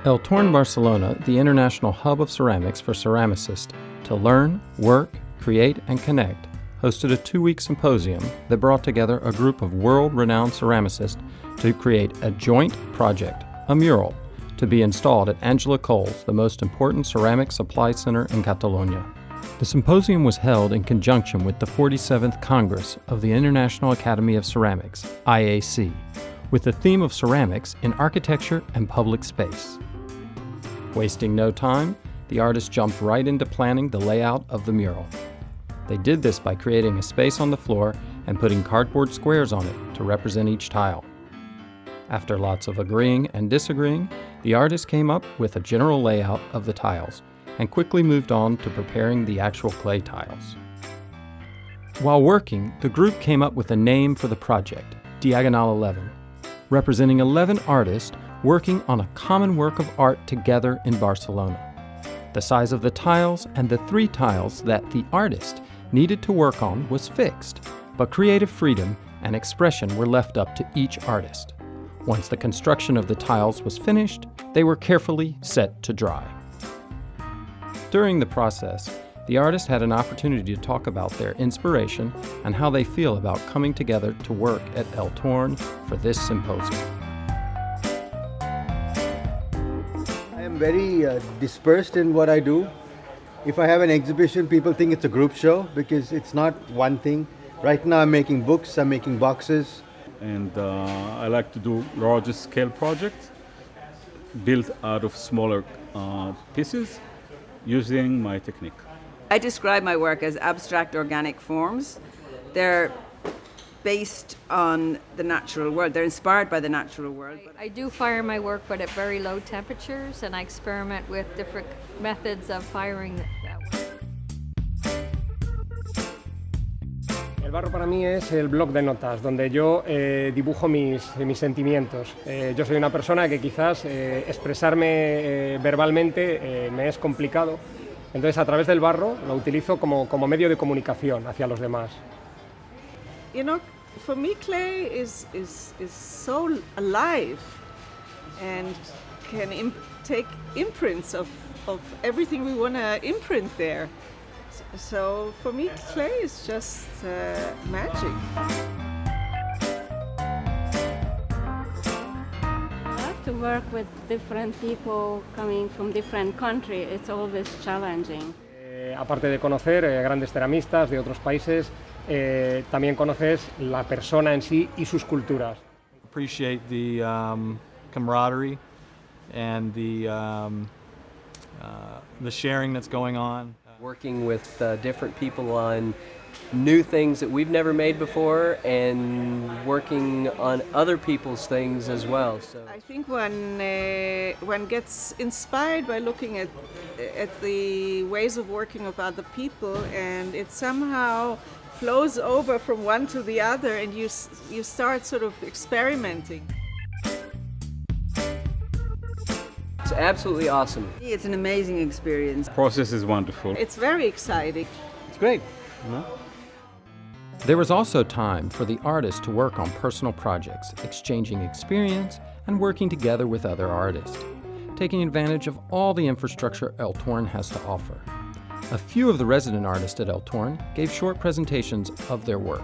ElTornBarcelona, the international hub of ceramics for ceramicists to learn, work, create, and connect, hosted a 2-week symposium that brought together a group of world-renowned ceramicists to create a joint project, a mural, to be installed at Angela Cole's, the most important ceramic supply center in Catalonia. The symposium was held in conjunction with the 47th Congress of the International Academy of Ceramics, IAC, with the theme of ceramics in architecture and public space. Wasting no time, the artists jumped right into planning the layout of the mural. They did this by creating a space on the floor and putting cardboard squares on it to represent each tile. After lots of agreeing and disagreeing, the artist came up with a general layout of the tiles and quickly moved on to preparing the actual clay tiles. While working, the group came up with a name for the project, Diagonal 11, representing 11 artists working on a common work of art together in Barcelona. The size of the tiles and the 3 tiles that the artist needed to work on was fixed, but creative freedom and expression were left up to each artist. Once the construction of the tiles was finished, they were carefully set to dry. During the process, the artists had an opportunity to talk about their inspiration and how they feel about coming together to work at ElTorn for this symposium. I am very dispersed in what I do. If I have an exhibition, people think it's a group show because it's not one thing. Right now I'm making books, I'm making boxes. And I like to do larger scale projects built out of smaller pieces using my technique. I describe my work as abstract organic forms. They're based on the natural world. They're inspired by the natural world. I do fire my work, but at very low temperatures, and I experiment with different methods of firing that way. El barro para mí es el bloc de notas, donde yo dibujo mis sentimientos. Yo soy una persona que quizás expresarme verbalmente me es complicado. Entonces, a través del barro lo utilizo como medio de comunicación hacia los demás. You know, for me, clay is so alive and can take imprints of everything we want to imprint there. So for me, clay is just magic. To work with different people coming from different countries, it's always challenging. Aparte de conocer grandes ceramistas de otros países, también conoces la persona en sí y sus culturas. Appreciate the camaraderie and the sharing that's going on. Working with different people on new things that we've never made before and working on other people's things as well. So I think one gets inspired by looking at the ways of working of other people, and it somehow flows over from one to the other, and you start sort of experimenting. it's absolutely awesome. It's an amazing experience. The process is wonderful. It's very exciting. It's great. You know? There was also time for the artists to work on personal projects, exchanging experience and working together with other artists, taking advantage of all the infrastructure ElTorn has to offer. A few of the resident artists at ElTorn gave short presentations of their work,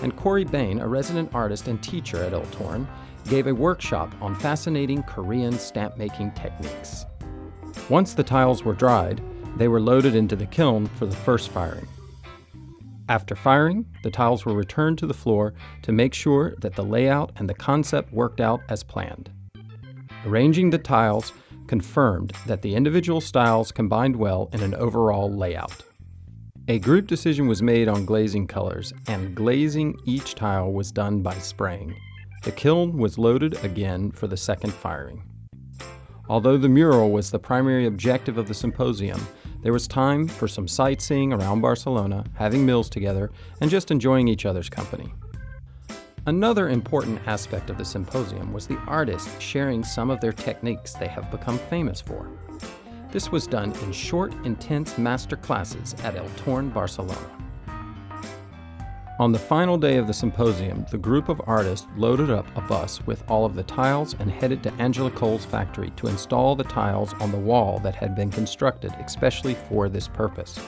and Corey Bain, a resident artist and teacher at ElTorn, gave a workshop on fascinating Korean stamp-making techniques. Once the tiles were dried, they were loaded into the kiln for the first firing. After firing, the tiles were returned to the floor to make sure that the layout and the concept worked out as planned. Arranging the tiles confirmed that the individual styles combined well in an overall layout. A group decision was made on glazing colors, and glazing each tile was done by spraying. The kiln was loaded again for the second firing. Although the mural was the primary objective of the symposium, there was time for some sightseeing around Barcelona, having meals together, and just enjoying each other's company. Another important aspect of the symposium was the artists sharing some of their techniques they have become famous for. This was done in short, intense master classes at ElTornBarcelona. On the final day of the symposium, the group of artists loaded up a bus with all of the tiles and headed to Angela Cole's factory to install the tiles on the wall that had been constructed especially for this purpose.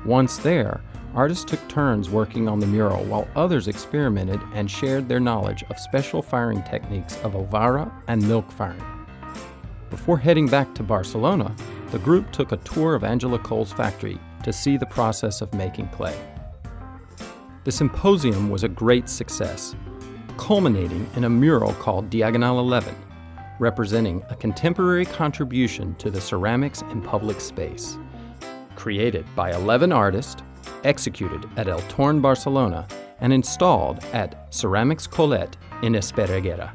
Once there, artists took turns working on the mural while others experimented and shared their knowledge of special firing techniques of ovara and milk firing. Before heading back to Barcelona, the group took a tour of Angela Cole's factory to see the process of making clay. The symposium was a great success, culminating in a mural called Diagonal 11, representing a contemporary contribution to the ceramics in public space. Created by 11 artists, executed at ElTornBarcelona, and installed at Ceramics Colette in Esparreguera.